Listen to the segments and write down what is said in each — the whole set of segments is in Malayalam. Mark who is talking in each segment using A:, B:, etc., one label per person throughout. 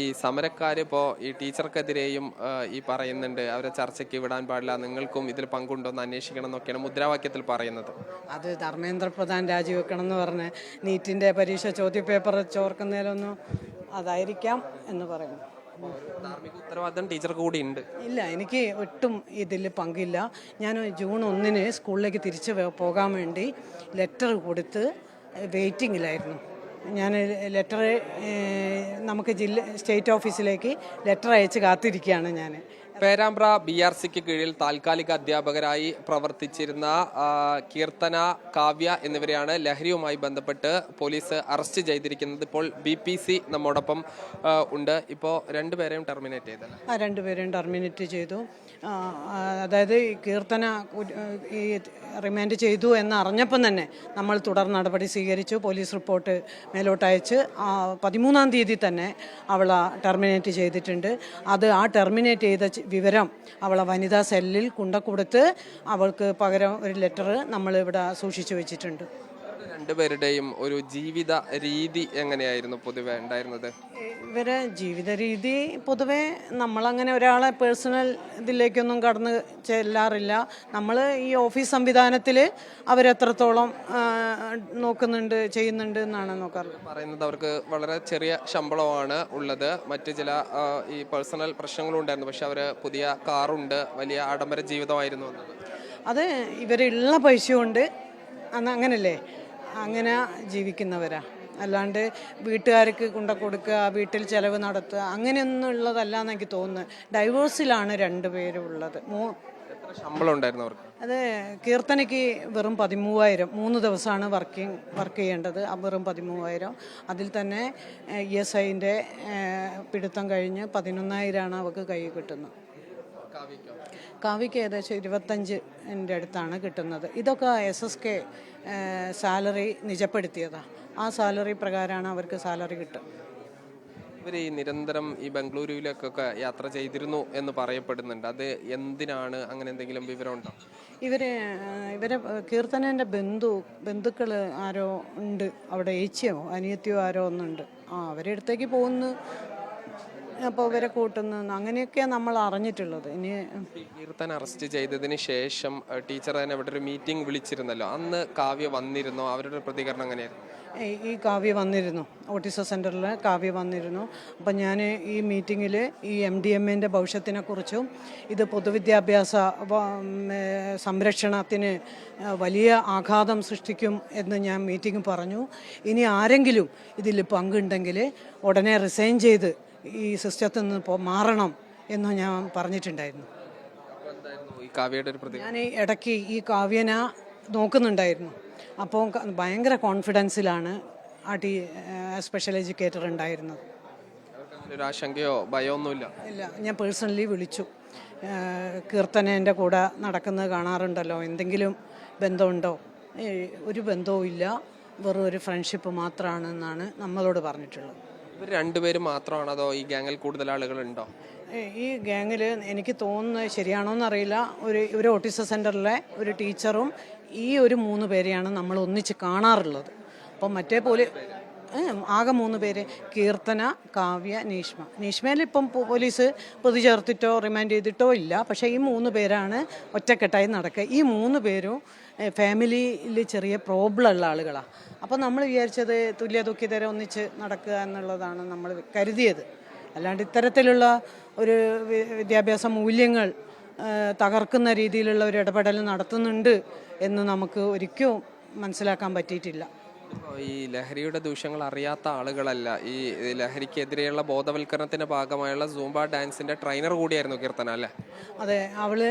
A: ഈ സമരക്കാരിപ്പോൾ ഈ ടീച്ചർക്കെതിരെയും ഈ പറയുന്നുണ്ട് അവരെ ചർച്ചയ്ക്ക് വിടാൻ പാടില്ല, നിങ്ങൾക്കും ഇതിൽ പങ്കുണ്ടോയെന്ന് അന്വേഷിക്കണം എന്നൊക്കെയാണ് മുദ്രാവാക്യത്തിൽ പറയുന്നത്.
B: അത് ധർമ്മേന്ദ്ര പ്രധാൻ രാജിവെക്കണം എന്ന് പറഞ്ഞ് നീറ്റിൻ്റെ പരീക്ഷ ചോദ്യപേപ്പർ ചോർക്കുന്നതിലൊന്നും അതായിരിക്കാം എന്ന് പറയുന്നു.
A: ധാർമ്മിക ഉത്തരവാദിത്തം ടീച്ചർക്ക് കൂടി ഉണ്ട്.
B: ഇല്ല, എനിക്ക് ഒട്ടും ഇതിൽ പങ്കില്ല. ഞാൻ ജൂൺ 1 സ്കൂളിലേക്ക് തിരിച്ച് പോകാൻ വേണ്ടി ലെറ്റർ കൊടുത്ത് വെയിറ്റിങ്ങിലായിരുന്നു. ഞാൻ ലെറ്റർ നമുക്ക് സ്റ്റേറ്റ് ഓഫീസിലേക്ക് ലെറ്റർ അയച്ച് കാത്തിരിക്കുകയാണ് ഞാൻ.
A: പേരാമ്പ്ര BRCക്ക് കീഴിൽ താൽക്കാലിക അധ്യാപകരായി പ്രവർത്തിച്ചിരുന്ന കീർത്തന, കാവ്യ എന്നിവരെയാണ് ലഹരിയുമായി ബന്ധപ്പെട്ട് പോലീസ് അറസ്റ്റ് ചെയ്തിരിക്കുന്നത്. ഇപ്പോൾ BPC നമ്മോടൊപ്പം ഉണ്ട്. ഇപ്പോൾ രണ്ടുപേരെയും ടെർമിനേറ്റ് ചെയ്തല്ലോ?
B: രണ്ടുപേരെയും ടെർമിനേറ്റ് ചെയ്തു. അതായത് കീർത്തന ഈ റിമാൻഡ് ചെയ്തു എന്നറിഞ്ഞപ്പം തന്നെ നമ്മൾ തുടർ നടപടി സ്വീകരിച്ചു. പോലീസ് റിപ്പോർട്ട് മേലോട്ട് അയച്ച് 13-ാം തീയതി തന്നെ അവളെ ടെർമിനേറ്റ് ചെയ്തിട്ടുണ്ട്. ആ ടെർമിനേറ്റ് ചെയ്ത വിവരം അവളെ വനിതാ സെല്ലിൽ കൊടുത്ത് അവൾക്ക് പകരം ഒരു ലെറ്റർ നമ്മൾ ഇവിടെ സൂക്ഷിച്ചു വെച്ചിട്ടുണ്ട്.
A: രണ്ടുപേരുടെയും ഒരു ജീവിത രീതി എങ്ങനെയായിരുന്നു പൊതുവെ ഉണ്ടായിരുന്നത്?
B: ഇവരെ ജീവിത രീതി പൊതുവെ നമ്മളങ്ങനെ ഒരാളെ പേഴ്സണൽ ഇതിലേക്കൊന്നും കടന്ന് ചെല്ലാറില്ല. നമ്മൾ ഈ ഓഫീസ് സംവിധാനത്തിൽ അവരെത്രത്തോളം നോക്കുന്നുണ്ട്, ചെയ്യുന്നുണ്ട് എന്നാണ് നോക്കാറുള്ളത്.
A: പറയുന്നത് അവർക്ക് വളരെ ചെറിയ ശമ്പളമാണ് ഉള്ളത്, മറ്റ് ചില ഈ പേഴ്സണൽ പ്രശ്നങ്ങളും ഉണ്ടായിരുന്നു. പക്ഷെ അവർ പുതിയ കാറുണ്ട്, വലിയ ആഡംബര ജീവിതമായിരുന്നു എന്നത്.
B: അത് ഇവരുള്ള പൈസ കൊണ്ട് അങ്ങനല്ലേ, അങ്ങനെ ജീവിക്കുന്നവരാ. അല്ലാണ്ട് വീട്ടുകാർക്ക് കൊടുക്കുക, വീട്ടിൽ ചിലവ് നടത്തുക, അങ്ങനെയൊന്നും ഉള്ളതല്ല എന്ന് എനിക്ക് തോന്നുന്നു. ഡൈവേഴ്സിലാണ് രണ്ടുപേരും ഉള്ളത്.
A: ശമ്പളം ഉണ്ടായിരുന്നു അവർക്ക്.
B: അത് കീർത്തനയ്ക്ക് വെറും 13,000, 3 ദിവസമാണ് വർക്ക് ചെയ്യേണ്ടത്. വെറും 13,000. അതിൽ തന്നെ ESIൻ്റെ പിടുത്തം കഴിഞ്ഞ് 11,000 അവർക്ക് കൈ കിട്ടുന്നത്. കാവ്യയ്ക്ക് ഏകദേശം 25-ൻ്റെ അടുത്താണ് കിട്ടുന്നത്. ഇതൊക്കെ SSK സാലറി നിജപ്പെടുത്തിയതാണ്. ആ സാലറി പ്രകാരമാണ് അവർക്ക് സാലറി കിട്ടുക.
A: ഇവർ ഈ നിരന്തരം ഈ ബംഗളൂരുവിലേക്കൊക്കെ യാത്ര ചെയ്തിരുന്നു എന്ന് പറയപ്പെടുന്നുണ്ട്. അത് എന്തിനാണ്? അങ്ങനെ എന്തെങ്കിലും വിവരമുണ്ടോ?
B: ഇവരെ കീർത്തനേൻ്റെ ബന്ധുക്കൾ ആരോ ഉണ്ട് അവിടെ, ഏച്ചിയോ അനിയത്തിയോ ആരോ ഒന്നുണ്ട്. അവരുടെ അടുത്തേക്ക് പോകുന്നു, അപ്പോൾ ഇവരെ കൂട്ടുന്നു, അങ്ങനെയൊക്കെയാണ് നമ്മൾ അറിഞ്ഞിട്ടുള്ളത്. ഇനി
A: കീർത്തന അറസ്റ്റ് ചെയ്തതിന് ശേഷം ടീച്ചർ തന്നെ ഇവിടെ ഒരു മീറ്റിംഗ് വിളിച്ചിരുന്നല്ലോ, അന്ന് കാവ്യ വന്നിരുന്നു? അവരുടെ പ്രതികരണം എങ്ങനെയായിരുന്നു?
B: ഈ കാവ്യ വന്നിരുന്നു, ഓട്ടിസം സെൻറ്ററിൽ കാവ്യ വന്നിരുന്നു. അപ്പം ഞാൻ ഈ മീറ്റിങ്ങിൽ ഈ MDMAൻ്റെ ഭവിഷ്യത്തിനെ കുറിച്ചും ഇത് പൊതുവിദ്യാഭ്യാസ സംരക്ഷണത്തിന് വലിയ ആഘാതം സൃഷ്ടിക്കും എന്ന് ഞാൻ മീറ്റിംഗ് പറഞ്ഞു. ഇനി ആരെങ്കിലും ഇതിൽ പങ്കുണ്ടെങ്കിൽ ഉടനെ റിസൈൻ ചെയ്ത് ഈ സിസ്റ്റത്തിൽ നിന്ന് മാറണം എന്ന് ഞാൻ പറഞ്ഞിട്ടുണ്ടായിരുന്നു. ഞാൻ ഇടയ്ക്ക് ഈ കാവ്യനെ നോക്കുന്നുണ്ടായിരുന്നു. അപ്പോൾ ഭയങ്കര കോൺഫിഡൻസിലാണ് സ്പെഷ്യൽ എഡ്യൂക്കേറ്റർ ഉണ്ടായിരുന്നത്.
A: ആശങ്കയോ ഭയമൊന്നുമില്ല?
B: ഇല്ല, ഞാൻ പേഴ്സണലി വിളിച്ചു. കീർത്തനേൻ്റെ കൂടെ നടക്കുന്നത് കാണാറുണ്ടല്ലോ, എന്തെങ്കിലും ബന്ധമുണ്ടോ? ഒരു ബന്ധവും ഇല്ല, വെറും ഒരു ഫ്രണ്ട്ഷിപ്പ് മാത്രമാണെന്നാണ് നമ്മളോട് പറഞ്ഞിട്ടുള്ളത്.
A: ഇവർ രണ്ടുപേരും മാത്രമാണോ അതോ ഈ ഗ്യാങ്ങിൽ കൂടുതൽ ആളുകളുണ്ടോ?
B: ഈ ഗ്യാങ്ങിൽ എനിക്ക് തോന്നുന്നത് ശരിയാണോന്നറിയില്ല, ഒരു ഓട്ടിസം സെൻറ്ററിലെ ഒരു ടീച്ചറും ഈ ഒരു 3 പേരെയാണ് നമ്മൾ ഒന്നിച്ച് കാണാറുള്ളത്. അപ്പം മറ്റേ പോലെ ആകെ 3 പേര്: കീർത്തന, കാവ്യ, നീഷ്മയിൽ ഇപ്പം പോലീസ് പ്രതി ചേർത്തിട്ടോ റിമാൻഡ് ചെയ്തിട്ടോ ഇല്ല. പക്ഷേ ഈ 3 പേരാണ് ഒറ്റക്കെട്ടായി നടക്കുക. ഈ 3 പേരും ഫാമിലിയിൽ ചെറിയ പ്രോബ്ലം ഉള്ള ആളുകളാണ്. അപ്പോൾ നമ്മൾ വിചാരിച്ചത് തുല്യ ദുഃഖിതരെ ഒന്നിച്ച് നടക്കുക എന്നുള്ളതാണ് നമ്മൾ കരുതിയത്. അല്ലാണ്ട് ഇത്തരത്തിലുള്ള ഒരു വിദ്യാഭ്യാസ മൂല്യങ്ങൾ തകർക്കുന്ന രീതിയിലുള്ള ഒരു ഇടപെടൽ നടത്തുന്നുണ്ട് എന്ന് നമുക്ക് ഒരിക്കലും മനസ്സിലാക്കാൻ പറ്റിയിട്ടില്ല.
A: ഈ ലഹരിയുടെ ദൂഷ്യങ്ങൾ അറിയാത്ത ആളുകളല്ല, ഈ ലഹരിക്കെതിരെയുള്ള ബോധവൽക്കരണത്തിന്റെ ഭാഗമായുള്ള സൂംബ ഡാൻസിന്റെ ട്രെയിനർ കൂടിയായിരുന്നു കീർത്തന, അല്ലേ?
B: അതെ, അവള്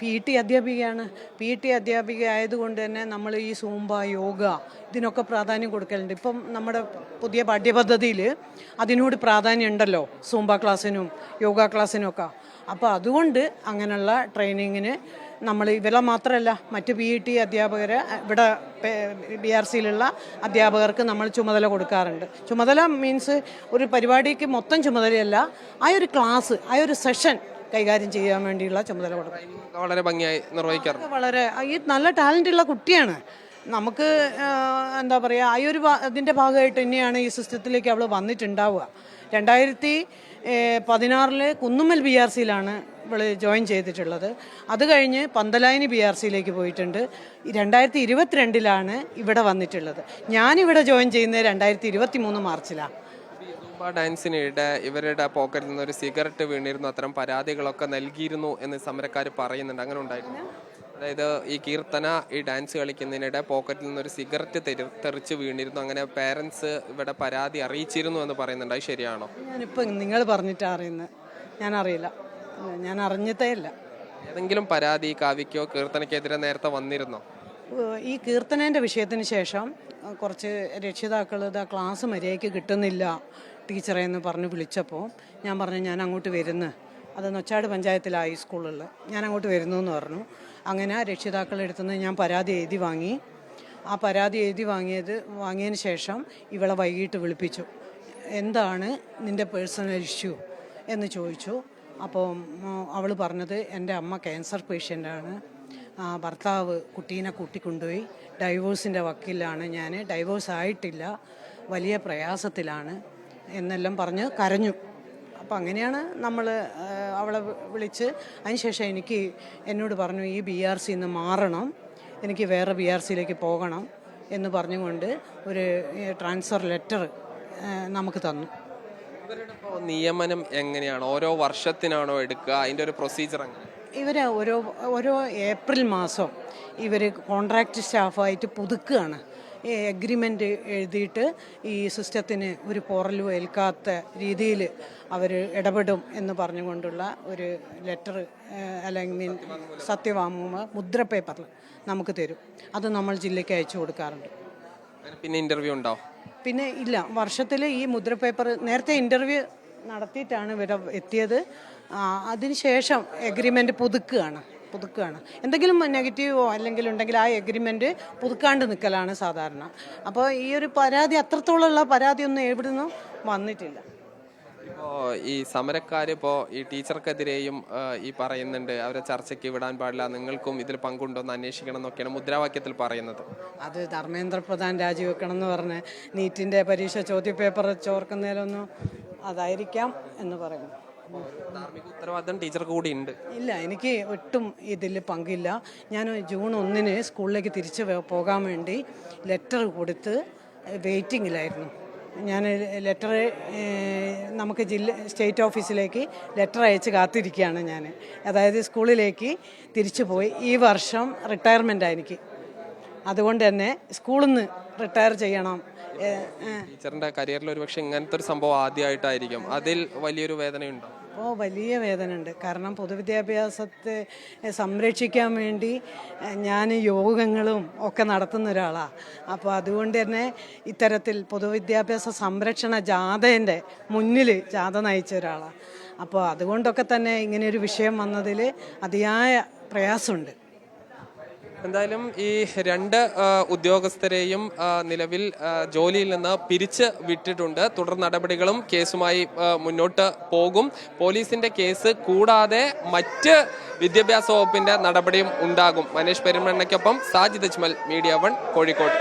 B: PT അധ്യാപികയാണ്. PT അധ്യാപിക ആയതുകൊണ്ട് തന്നെ നമ്മൾ ഈ സൂംബ, യോഗ ഇതിനൊക്കെ പ്രാധാന്യം കൊടുക്കലുണ്ട്. ഇപ്പം നമ്മുടെ പുതിയ പാഠ്യപദ്ധതിയിൽ അതിനോട് പ്രാധാന്യം ഉണ്ടല്ലോ, സൂംബ ക്ലാസ്സിനും യോഗ ക്ലാസ്സിനും ഒക്കെ. അപ്പോൾ അതുകൊണ്ട് അങ്ങനെയുള്ള ട്രെയിനിങ്ങിന് നമ്മൾ ഇവരെ മാത്രമല്ല മറ്റ് PET അധ്യാപകരെ ഇവിടെ BRCയിലുള്ള അധ്യാപകർക്ക് നമ്മൾ ചുമതല കൊടുക്കാറുണ്ട്. ചുമതല മീൻസ് ഒരു പരിപാടിക്ക് മൊത്തം ചുമതലയല്ല, ആ ഒരു ക്ലാസ്, ആ ഒരു സെഷൻ കൈകാര്യം ചെയ്യാൻ വേണ്ടിയുള്ള ചുമതല കൊടുക്കും.
A: വളരെ ഭംഗിയായി നിർവഹിക്കാറുണ്ട്.
B: വളരെ ഈ നല്ല ടാലൻ്റുള്ള കുട്ടിയാണ്. നമുക്ക് എന്താ പറയുക, ആ ഒരു അതിൻ്റെ ഭാഗമായിട്ട് തന്നെയാണ് ഈ സിസ്റ്റത്തിലേക്ക് അവൾ വന്നിട്ടുണ്ടാവുക. 2016 കുന്നുമ്മൽ BRCയിലാണ് ഇവള് ജോയിൻ ചെയ്തിട്ടുള്ളത്. അത് കഴിഞ്ഞ് പന്തലായനി BRCയിലേക്ക് പോയിട്ടുണ്ട്. 2022 ഇവിടെ വന്നിട്ടുള്ളത്. ഞാനിവിടെ ജോയിൻ ചെയ്യുന്നത് 2023 മാർച്ചിലാണ്.
A: ഡാൻസിനിടെ ഇവരുടെ പോക്കറ്റിൽ നിന്ന് ഒരു സിഗരറ്റ് വീണിരുന്നു, അത്തരം പരാതികളൊക്കെ നൽകിയിരുന്നു എന്ന് സമരക്കാർ പറയുന്നുണ്ട്. അങ്ങനെ ഉണ്ടായിരുന്നു? അതായത് ഈ കീർത്തന ഈ ഡാൻസ് കളിക്കുന്നതിനിടെ പോക്കറ്റിൽ നിന്നൊരു സിഗരറ്റ് തെറിച്ച് വീണിരുന്നു, അങ്ങനെ പേരൻസ് ഇവിടെ പരാതി അറിയിച്ചിരുന്നു എന്ന് പറയുന്നുണ്ട്. അത് ശരിയാണോ?
B: ഞാനിപ്പോൾ നിങ്ങൾ പറഞ്ഞിട്ടാണ് അറിയുന്നത്. ഞാനറിയില്ല, ഞാൻ അറിഞ്ഞിട്ടേ ഇല്ല.
A: ഏതെങ്കിലും പരാതി കാവ്യക്കോ കീർത്തനയ്ക്കെതിരെ നേരത്തെ വന്നിരുന്നോ?
B: ഈ കീർത്തനേൻ്റെ വിഷയത്തിന് ശേഷം കുറച്ച് രക്ഷിതാക്കൾ ക്ലാസ് മര്യാദയ്ക്ക് കിട്ടുന്നില്ല ടീച്ചറെ എന്ന് പറഞ്ഞ് വിളിച്ചപ്പോൾ ഞാൻ പറഞ്ഞു ഞാൻ അങ്ങോട്ട് വരുന്നു. അത് നൊച്ചാട് പഞ്ചായത്തിലായി സ്കൂളിൽ, ഞാൻ അങ്ങോട്ട് വരുന്നു എന്ന് പറഞ്ഞു. അങ്ങനെ രക്ഷിതാക്കളുടെ അടുത്തുനിന്ന് ഞാൻ പരാതി എഴുതി വാങ്ങി. ആ പരാതി എഴുതി വാങ്ങിയതിന് ശേഷം ഇവളെ വൈകിട്ട് വിളിപ്പിച്ചു. എന്താണ് നിൻ്റെ പേഴ്സണൽ ഇഷ്യൂ എന്ന് ചോദിച്ചു. അപ്പോൾ അവൾ പറഞ്ഞത് എൻ്റെ അമ്മ ക്യാൻസർ പേഷ്യൻ്റാണ്, ഭർത്താവ് കുട്ടീനെ കൂട്ടിക്കൊണ്ടുപോയി, ഡൈവോഴ്സിൻ്റെ വക്കീലാണ്, ഞാൻ ഡൈവോഴ്സ് ആയിട്ടില്ല, വലിയ പ്രയാസത്തിലാണ് എന്നെല്ലാം പറഞ്ഞ് കരഞ്ഞു. അപ്പോൾ അങ്ങനെയാണ് നമ്മൾ അവളെ വിളിച്ച് അതിനുശേഷം എന്നോട് പറഞ്ഞു ഈ BRCയിൽ നിന്ന് മാറണം, എനിക്ക് വേറെ BRCയിലേക്ക് പോകണം എന്ന് പറഞ്ഞുകൊണ്ട് ഒരു ട്രാൻസ്ഫർ ലെറ്റർ നമുക്ക് തന്നു.
A: ഇവരുടെ നിയമനം എങ്ങനെയാണ്? ഓരോ വർഷത്തിനാണോ എടുക്കുക? അതിൻ്റെ ഒരു പ്രൊസീജിയർ എങ്ങനെ?
B: ഇവർ ഓരോ ഏപ്രിൽ മാസം ഇവർ കോൺട്രാക്റ്റ് സ്റ്റാഫായിട്ട് പുതുക്കുകയാണ്. ഈ എഗ്രിമെൻ്റ് എഴുതിയിട്ട് ഈ സിസ്റ്റത്തിന് ഒരു പോറലും ഏൽക്കാത്ത രീതിയിൽ അവർ ഇടപെടും എന്ന് പറഞ്ഞുകൊണ്ടുള്ള ഒരു ലെറ്റർ അല്ലെങ്കിൽ സത്യവാങ്മൂലം മുദ്ര പേപ്പറിൽ നമുക്ക് തരും. അത് നമ്മൾ ജില്ലയ്ക്ക് അയച്ചു കൊടുക്കാറുണ്ട്.
A: പിന്നെ ഇൻ്റർവ്യൂ ഉണ്ടാവും?
B: പിന്നെ ഇല്ല, വർഷത്തിൽ ഈ മുദ്ര പേപ്പർ നേരത്തെ ഇൻ്റർവ്യൂ നടത്തിയിട്ടാണ് ഇവിടെ എത്തിയത്. അതിനുശേഷം എഗ്രിമെൻ്റ് പുതുക്കുകയാണ്. എന്തെങ്കിലും നെഗറ്റീവോ അല്ലെങ്കിൽ ഉണ്ടെങ്കിൽ ആ എഗ്രിമെൻ്റ് പുതുക്കാണ്ട് നിൽക്കലാണ് സാധാരണ. അപ്പോൾ ഈ ഒരു പരാതി അത്രത്തോളമുള്ള പരാതിയൊന്നും എവിടുന്നും വന്നിട്ടില്ല.
A: ഇപ്പോൾ ഈ സമരക്കാരിപ്പോൾ ഈ ടീച്ചർക്കെതിരെയും ഈ പറയുന്നുണ്ട് അവരെ ചർച്ചയ്ക്ക് വിടാൻ പാടില്ല, നിങ്ങൾക്കും ഇതിൽ പങ്കുണ്ടോ എന്ന് അന്വേഷിക്കണം എന്നൊക്കെയാണ് മുദ്രാവാക്യത്തിൽ പറയുന്നത്.
B: അത് ധർമ്മേന്ദ്ര പ്രധാൻ രാജിവെക്കണം എന്ന് പറഞ്ഞ് നീറ്റിൻ്റെ പരീക്ഷ ചോദ്യപേപ്പർ ചോർക്കുന്നതിലൊന്നും അതായിരിക്കാം എന്ന് പറയുന്നു.
A: ധാർമ്മിക ഉത്തരവാദിത്തം ടീച്ചർക്ക് കൂടി ഉണ്ട്.
B: ഇല്ല, എനിക്ക് ഒട്ടും ഇതിൽ പങ്കില്ല. ഞാൻ ജൂൺ 1 സ്കൂളിലേക്ക് തിരിച്ച് പോകാൻ വേണ്ടി ലെറ്റർ കൊടുത്ത് വെയിറ്റിങ്ങിലായിരുന്നു. ഞാൻ ലെറ്റർ നമുക്ക് സ്റ്റേറ്റ് ഓഫീസിലേക്ക് ലെറ്റർ അയച്ച് കാത്തിരിക്കുകയാണ് ഞാൻ. അതായത് സ്കൂളിലേക്ക് തിരിച്ചു പോയി. ഈ വർഷം റിട്ടയർമെൻറ്റാണ് എനിക്ക്. അതുകൊണ്ട് തന്നെ സ്കൂളിൽ നിന്ന് റിട്ടയർ ചെയ്യണം.
A: ടീച്ചറിന്റെ കരിയറിൽ ഒരുപക്ഷെ ഇങ്ങനത്തെ ഒരു സംഭവം ആദ്യമായിട്ടായിരിക്കും. അതിൽ വലിയൊരു വേദനയുണ്ടോ?
B: വലിയ വേദന ഉണ്ട്. കാരണം പൊതുവിദ്യാഭ്യാസത്തെ സംരക്ഷിക്കാൻ വേണ്ടി ഞാൻ യോഗങ്ങളും ഒക്കെ നടത്തുന്ന ഒരാളാണ്. അപ്പോൾ അതുകൊണ്ട് തന്നെ ഇത്തരത്തിൽ പൊതുവിദ്യാഭ്യാസ സംരക്ഷണ ജാഥേൻ്റെ മുന്നിൽ ജാഥ നയിച്ച ഒരാളാണ്. അപ്പോൾ അതുകൊണ്ടൊക്കെ തന്നെ ഇങ്ങനെയൊരു വിഷയം വന്നതിൽ അതിയായ പ്രയാസമുണ്ട്.
A: എന്തായാലും ഈ രണ്ട് ഉദ്യോഗസ്ഥരെയും നിലവിൽ ജോലിയിൽ നിന്ന് പിരിച്ച് വിട്ടിട്ടുണ്ട്. തുടർ നടപടികളും കേസുമായി മുന്നോട്ട് പോകും. പോലീസിന്റെ കേസ് കൂടാതെ മറ്റ് വിദ്യാഭ്യാസ വകുപ്പിന്റെ നടപടിയും ഉണ്ടാകും. മനേഷ് പെരുമണ്ണയ്ക്കൊപ്പം സാജിദ് അജ്മൽ, മീഡിയ 1 കോഴിക്കോട്.